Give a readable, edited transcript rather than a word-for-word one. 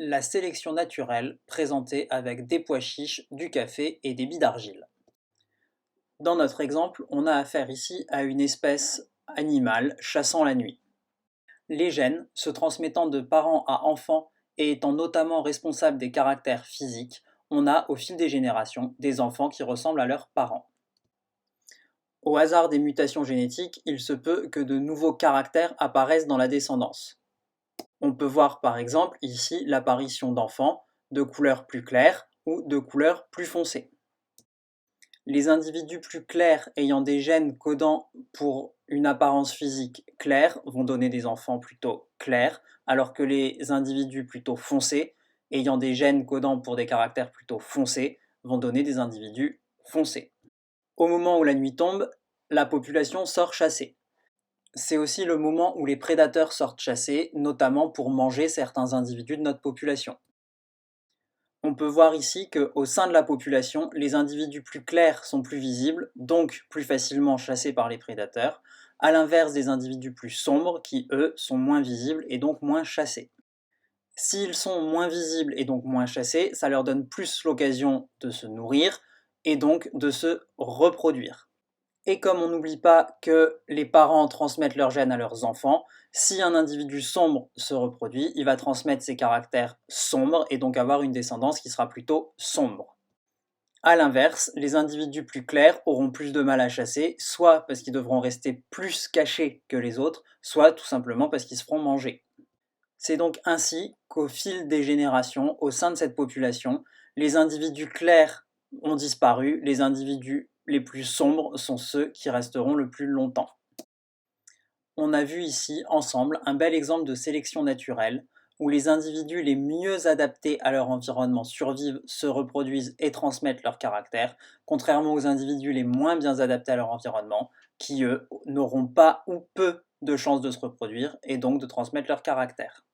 La sélection naturelle présentée avec des pois chiches, du café et des billes d'argile. Dans notre exemple, on a affaire ici à une espèce animale chassant la nuit. Les gènes, se transmettant de parents à enfants et étant notamment responsables des caractères physiques, on a au fil des générations des enfants qui ressemblent à leurs parents. Au hasard des mutations génétiques, il se peut que de nouveaux caractères apparaissent dans la descendance. On peut voir par exemple ici l'apparition d'enfants de couleurs plus claires ou de couleurs plus foncées. Les individus plus clairs ayant des gènes codant pour une apparence physique claire vont donner des enfants plutôt clairs, alors que les individus plutôt foncés ayant des gènes codant pour des caractères plutôt foncés vont donner des individus foncés. Au moment où la nuit tombe, la population sort chasser. C'est aussi le moment où les prédateurs sortent chasser, notamment pour manger certains individus de notre population. On peut voir ici qu'au sein de la population, les individus plus clairs sont plus visibles, donc plus facilement chassés par les prédateurs, à l'inverse des individus plus sombres qui, eux, sont moins visibles et donc moins chassés. S'ils sont moins visibles et donc moins chassés, ça leur donne plus l'occasion de se nourrir et donc de se reproduire. Et comme on n'oublie pas que les parents transmettent leurs gènes à leurs enfants, si un individu sombre se reproduit, il va transmettre ses caractères sombres et donc avoir une descendance qui sera plutôt sombre. A l'inverse, les individus plus clairs auront plus de mal à chasser, soit parce qu'ils devront rester plus cachés que les autres, soit tout simplement parce qu'ils se feront manger. C'est donc ainsi qu'au fil des générations, au sein de cette population, les individus clairs ont disparu, les individus les plus sombres sont ceux qui resteront le plus longtemps. On a vu ici ensemble un bel exemple de sélection naturelle où les individus les mieux adaptés à leur environnement survivent, se reproduisent et transmettent leur caractère, contrairement aux individus les moins bien adaptés à leur environnement qui, eux, n'auront pas ou peu de chances de se reproduire et donc de transmettre leur caractère.